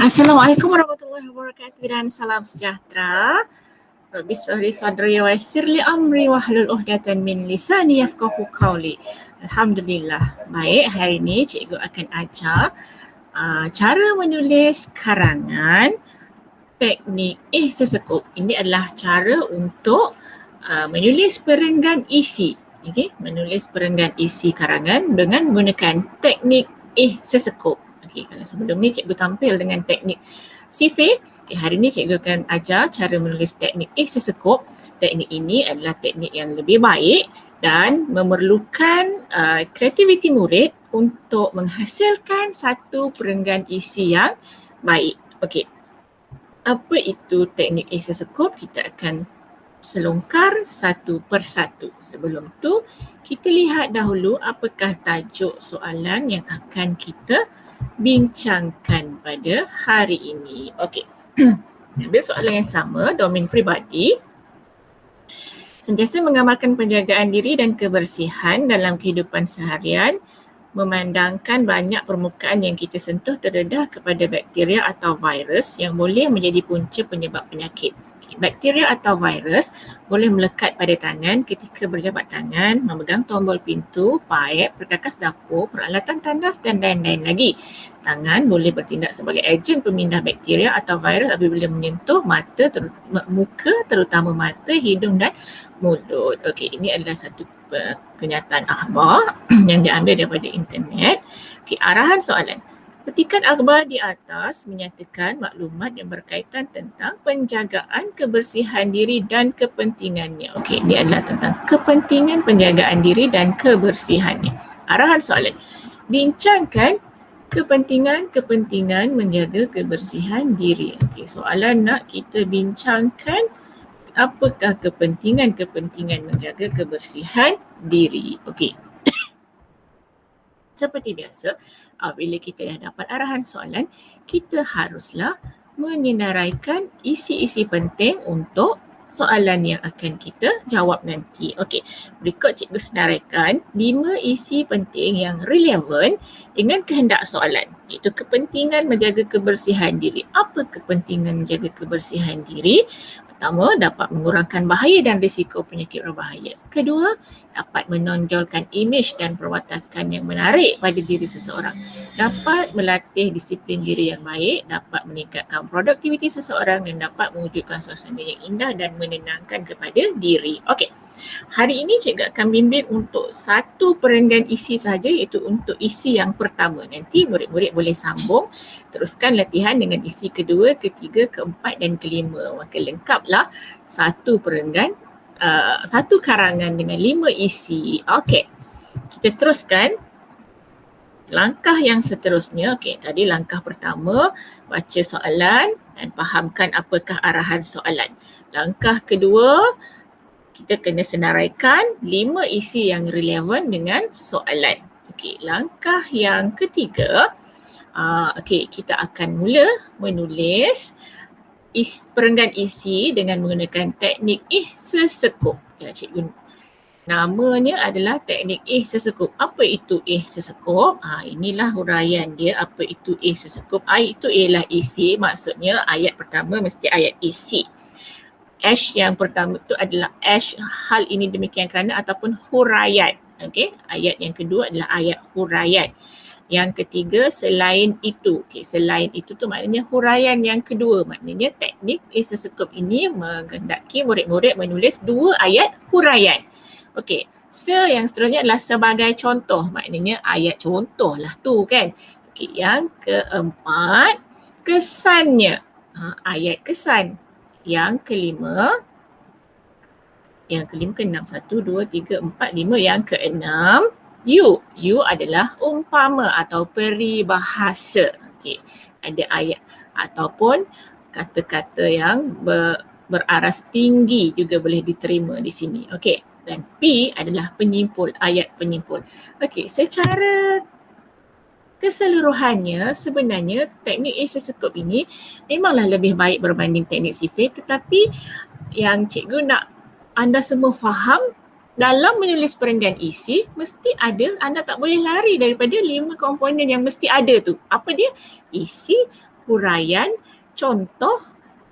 Assalamualaikum warahmatullahi wabarakatuh dan salam sejahtera. Rabbi shrah li sadri wa yassir li amri wahlul 'uqdatam min lisani yafqahu qawli. Alhamdulillah. Baik, hari ini cikgu akan ajar cara menulis karangan teknik sesekup. Ini adalah cara untuk menulis perenggan isi. Okey, menulis perenggan isi karangan dengan menggunakan teknik sesekup. Okey, kalau sebelum ni cikgu tampil dengan teknik sifir. Okay, hari ni cikgu akan ajar cara menulis teknik sesekup. Teknik ini adalah teknik yang lebih baik dan memerlukan kreativiti murid untuk menghasilkan satu perenggan isi yang baik. Okey, apa itu teknik sesekup? Kita akan selongkar satu persatu. Sebelum tu, kita lihat dahulu apakah tajuk soalan yang akan kita bincangkan pada hari ini. Okey. Ambil soalan yang sama, domain peribadi. Sentiasa mengamalkan penjagaan diri dan kebersihan dalam kehidupan seharian, memandangkan banyak permukaan yang kita sentuh terdedah kepada bakteria atau virus yang boleh menjadi punca penyebab penyakit. Bakteria atau virus boleh melekat pada tangan ketika berjabat tangan, memegang tombol pintu, paip, perkakas dapur, peralatan tandas dan lain-lain lagi. Tangan boleh bertindak sebagai ejen pemindah bakteria atau virus apabila menyentuh mata, muka, terutama mata, hidung dan mulut. Okey, ini adalah satu kenyataan akhbar yang diambil daripada internet. Okey, arahan soalan. Petikan akhbar di atas menyatakan maklumat yang berkaitan tentang penjagaan kebersihan diri dan kepentingannya. Okey, ini adalah tentang kepentingan penjagaan diri dan kebersihannya. Arahan soalan. Bincangkan kepentingan menjaga kebersihan diri. Okey, soalan nak kita bincangkan apakah kepentingan menjaga kebersihan diri. Okey. Seperti biasa, bila kita dah dapat arahan soalan, kita haruslah menyenaraikan isi-isi penting untuk soalan yang akan kita jawab nanti. Okey, berikut cikgu senaraikan 5 isi penting yang relevan dengan kehendak soalan, iaitu kepentingan menjaga kebersihan diri. Apa kepentingan menjaga kebersihan diri? Pertama, dapat mengurangkan bahaya dan risiko penyakit berbahaya. Kedua, dapat menonjolkan imej dan perwatakan yang menarik pada diri seseorang. Dapat melatih disiplin diri yang baik, dapat meningkatkan produktiviti seseorang dan dapat mewujudkan suasana yang indah dan menenangkan kepada diri. Okey, hari ini cikgu akan bimbing untuk satu perenggan isi sahaja, iaitu untuk isi yang pertama. Nanti murid-murid boleh sambung, teruskan latihan dengan isi kedua, ketiga, keempat dan kelima. Maka lengkaplah satu perenggan, satu karangan dengan 5 isi. Okey, kita teruskan. Langkah yang seterusnya, okey, tadi langkah pertama, baca soalan dan fahamkan apakah arahan soalan. Langkah kedua, kita kena senaraikan 5 isi yang relevan dengan soalan. Okey, langkah yang ketiga, okey, kita akan mula menulis perenggan isi dengan menggunakan teknik sesekup. Ya, cikgu, namanya adalah teknik sesekup. Apa itu sesekup? Inilah huraian dia, apa itu sesekup. Itu ialah isi, maksudnya ayat pertama mesti ayat isi. Yang pertama itu adalah hal ini demikian kerana ataupun huraian. Okey, ayat yang kedua adalah ayat huraian. Yang ketiga, selain itu. Okey, selain itu tu maknanya huraian yang kedua. Maknanya teknik sesekup ini menghendaki murid-murid menulis 2 ayat huraian. Okey, yang seterusnya adalah sebagai contoh. Maknanya ayat contoh lah tu kan. Okey, yang keempat, kesannya. Ayat kesan. Yang kelima keenam, 1, 2, 3, 4, 5. Yang keenam, you adalah umpama atau peribahasa. Okey, ada ayat ataupun kata-kata yang beraras tinggi juga boleh diterima di sini. Okey, dan P adalah penyimpul, ayat penyimpul. Okey, secara keseluruhannya sebenarnya teknik sesekup ini memanglah lebih baik berbanding teknik sifir, tetapi yang cikgu nak anda semua faham, dalam menulis perenggan isi mesti ada, anda tak boleh lari daripada 5 komponen yang mesti ada tu. Apa dia? Isi, huraian, contoh,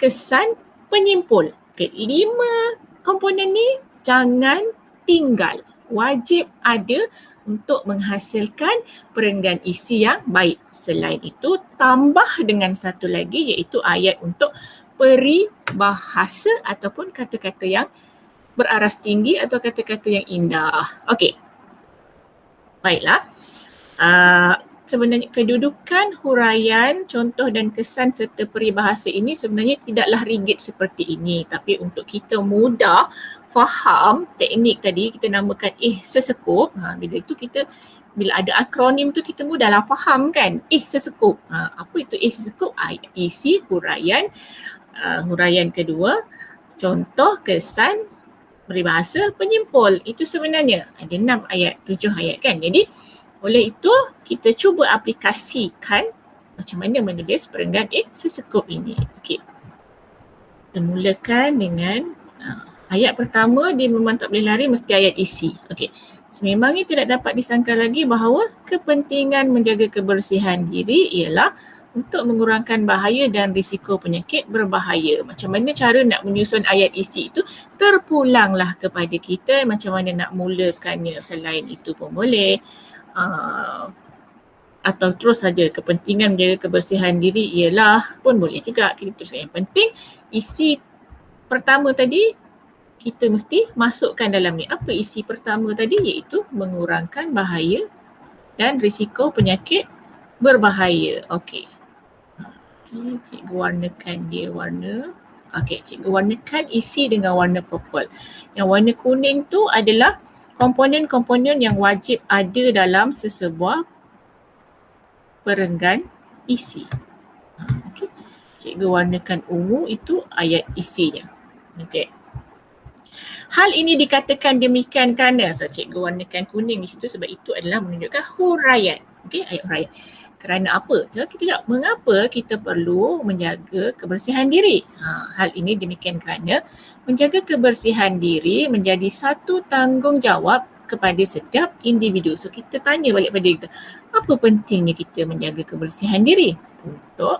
kesan, penyimpul. Okay, 5 komponen ni jangan tinggal. Wajib ada untuk menghasilkan perenggan isi yang baik. Selain itu, tambah dengan satu lagi iaitu ayat untuk peribahasa ataupun kata-kata yang beraras tinggi atau kata-kata yang indah. Okey. Baiklah. Sebenarnya kedudukan huraian, contoh dan kesan serta peribahasa ini sebenarnya tidaklah rigid seperti ini, tapi untuk kita mudah faham teknik tadi kita namakan sesekup. Bila itu kita bila ada akronim tu kita mudahlah faham kan. Sesekup. Apa itu sesekup? Isi huraian, huraian kedua, contoh, kesan, peribahasa, penyimpul. Itu sebenarnya ada 6 ayat, 7 ayat kan. Jadi oleh itu, kita cuba aplikasikan macam mana menulis perenggan sesekup ini. Okey. Kita mulakan dengan ayat pertama, dia memang tak boleh lari, mesti ayat isi. Okey. Sememangnya tidak dapat disangka lagi bahawa kepentingan menjaga kebersihan diri ialah untuk mengurangkan bahaya dan risiko penyakit berbahaya. Macam mana cara nak menyusun ayat isi itu, terpulanglah kepada kita macam mana nak mulakannya. Selain itu pun boleh. Atau terus saja kepentingan menjaga kebersihan diri ialah pun boleh juga kita tuliskan. Yang penting isi pertama tadi kita mesti masukkan dalam ni. Apa isi pertama tadi? Iaitu mengurangkan bahaya dan risiko penyakit berbahaya. Okey. Cikgu warnakan dia warna. Okey, cikgu warnakan isi dengan warna purple. Yang warna kuning tu adalah komponen-komponen yang wajib ada dalam sesebuah perenggan isi. Okay. Cikgu warnakan ungu itu ayat isinya. Okay. Hal ini dikatakan demikian kerana cikgu warnakan kuning di situ sebab itu adalah menunjukkan huraian. Okay, ayat huraian. Kerana apa? Jadi kita lihat mengapa kita perlu menjaga kebersihan diri. Hal ini demikian kerana menjaga kebersihan diri menjadi satu tanggungjawab kepada setiap individu. So kita tanya balik pada kita, apa pentingnya kita menjaga kebersihan diri? Itu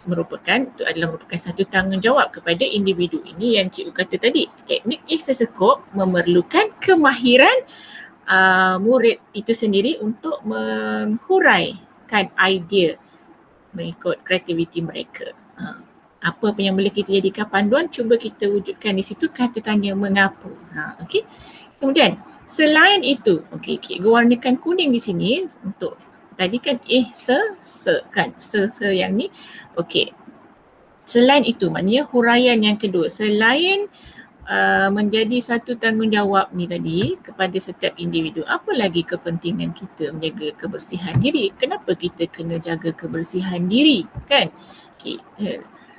adalah merupakan satu tanggungjawab kepada individu. Ini yang cikgu kata tadi. Teknik sesekup memerlukan kemahiran murid itu sendiri untuk menghuraikan idea mengikut kreativiti mereka. Apa yang boleh kita jadikan panduan, cuba kita wujudkan di situ kata tanya mengapa. Okey. Kemudian selain itu, okey, cikgu warnakan kuning di sini untuk tadi kan kan se yang ni. Okey. Selain itu, maknanya huraian yang kedua, selain menjadi satu tanggungjawab ni tadi kepada setiap individu, apa lagi kepentingan kita menjaga kebersihan diri? Kenapa kita kena jaga kebersihan diri, kan? Okey.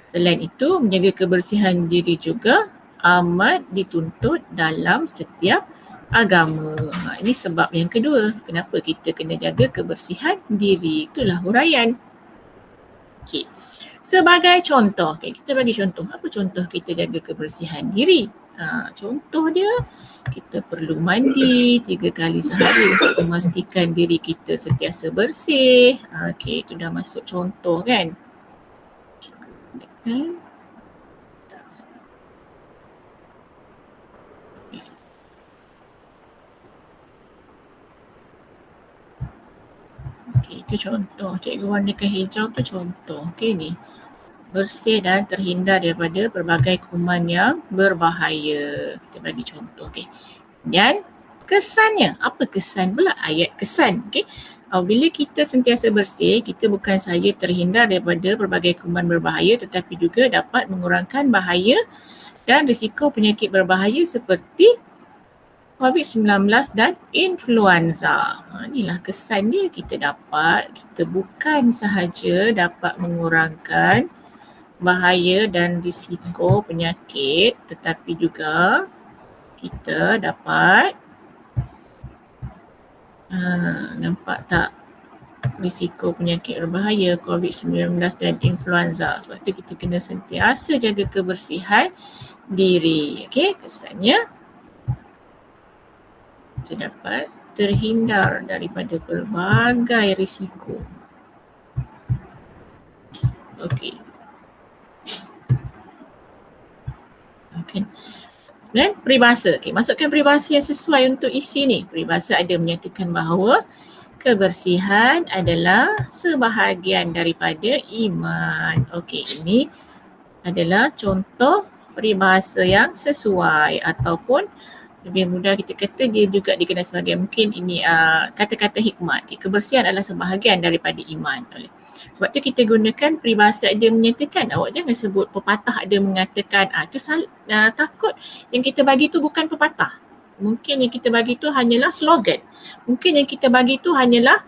Selain itu, menjaga kebersihan diri juga amat dituntut dalam setiap agama. Ini sebab yang kedua, kenapa kita kena jaga kebersihan diri. Itulah huraian. Okey. Sebagai contoh, kita bagi contoh. Apa contoh kita jaga kebersihan diri? Contoh dia, kita perlu mandi 3 kali sehari untuk memastikan diri kita sentiasa bersih. Okey, itu dah masuk contoh kan? Okey, itu contoh. Cikgu warnakan hijau tu contoh. Okey ni. Bersih dan terhindar daripada pelbagai kuman yang berbahaya. Kita bagi contoh. Okey. Dan kesannya. Apa kesan pula? Ayat kesan. Okey. Bila kita sentiasa bersih, kita bukan sahaja terhindar daripada pelbagai kuman berbahaya tetapi juga dapat mengurangkan bahaya dan risiko penyakit berbahaya seperti COVID-19 dan influenza. Inilah kesan dia, kita bukan sahaja dapat mengurangkan bahaya dan risiko penyakit tetapi juga kita dapat nampak tak risiko penyakit berbahaya COVID-19 dan influenza. Sebab tu kita kena sentiasa jaga kebersihan diri. Okey, kesannya kita dapat terhindar daripada pelbagai risiko. Okey. Okay. Kemudian peribahasa. Okay, masukkan peribahasa yang sesuai untuk isi ni. Peribahasa ada menyatakan bahawa kebersihan adalah sebahagian daripada iman. Okey, ini adalah contoh peribahasa yang sesuai ataupun lebih mudah kita kata dia juga dikenal sebagai mungkin ini kata-kata hikmat. Kebersihan adalah sebahagian daripada iman. Sebab tu kita gunakan peribahasa ada menyatakan. Awak jangan sebut pepatah ada mengatakan takut yang kita bagi tu bukan pepatah. Mungkin yang kita bagi tu hanyalah slogan. Mungkin yang kita bagi tu hanyalah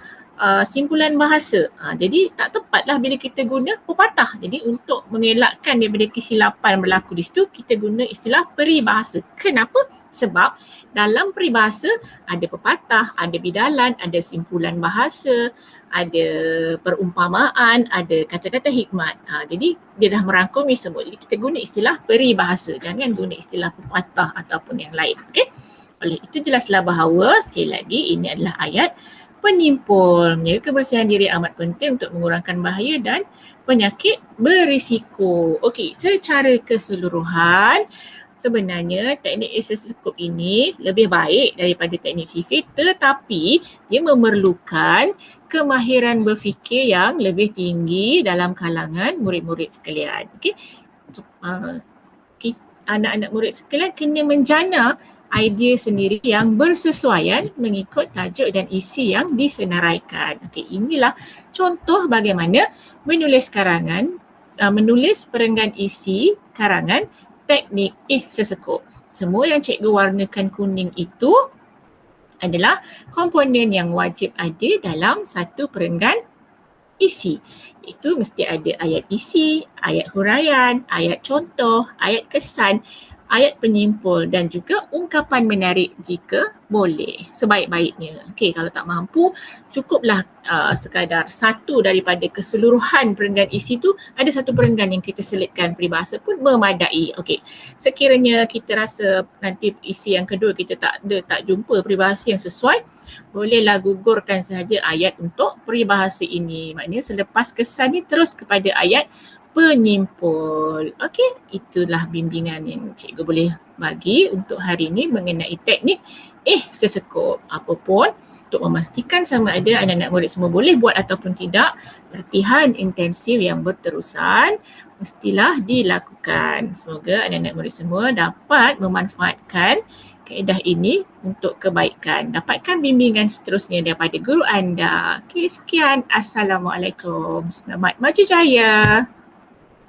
simpulan bahasa. Jadi tak tepatlah bila kita guna pepatah. Jadi untuk mengelakkan daripada kesilapan berlaku di situ, kita guna istilah peribahasa. Kenapa? Sebab dalam peribahasa ada pepatah, ada bidalan, ada simpulan bahasa, ada perumpamaan, ada kata-kata hikmat. Jadi dia dah merangkumi semua. Jadi kita guna istilah peribahasa. Jangan guna istilah pepatah ataupun yang lain. Okay? Oleh itu jelaslah bahawa sekali lagi ini adalah ayat penyimpul. Menjaga kebersihan diri amat penting untuk mengurangkan bahaya dan penyakit berisiko. Okey, secara keseluruhan sebenarnya teknik stetoskop ini lebih baik daripada teknik sifir, tetapi dia memerlukan kemahiran berfikir yang lebih tinggi dalam kalangan murid-murid sekalian. Okey. Anak-anak murid sekalian kena menjana idea sendiri yang bersesuaian mengikut tajuk dan isi yang disenaraikan. Okey, inilah contoh bagaimana menulis karangan, menulis perenggan isi karangan teknik sesekup. Semua yang cikgu warnakan kuning itu adalah komponen yang wajib ada dalam satu perenggan isi. Itu mesti ada ayat isi, ayat huraian, ayat contoh, ayat kesan, ayat penyimpul dan juga ungkapan menarik jika boleh sebaik-baiknya. Okey, kalau tak mampu cukuplah sekadar satu daripada keseluruhan perenggan isi tu, ada satu perenggan yang kita selitkan peribahasa pun memadai. Okey, sekiranya kita rasa nanti isi yang kedua kita tak jumpa peribahasa yang sesuai, bolehlah gugurkan sahaja ayat untuk peribahasa ini. Maknanya selepas kesan ni terus kepada ayat penyimpul. Okey, itulah bimbingan yang cikgu boleh bagi untuk hari ini mengenai teknik sesekup. Apapun untuk memastikan sama ada anak-anak murid semua boleh buat ataupun tidak, latihan intensif yang berterusan mestilah dilakukan. Semoga anak-anak murid semua dapat memanfaatkan kaedah ini untuk kebaikan. Dapatkan bimbingan seterusnya daripada guru anda. Okey, sekian. Assalamualaikum. Selamat maju jaya.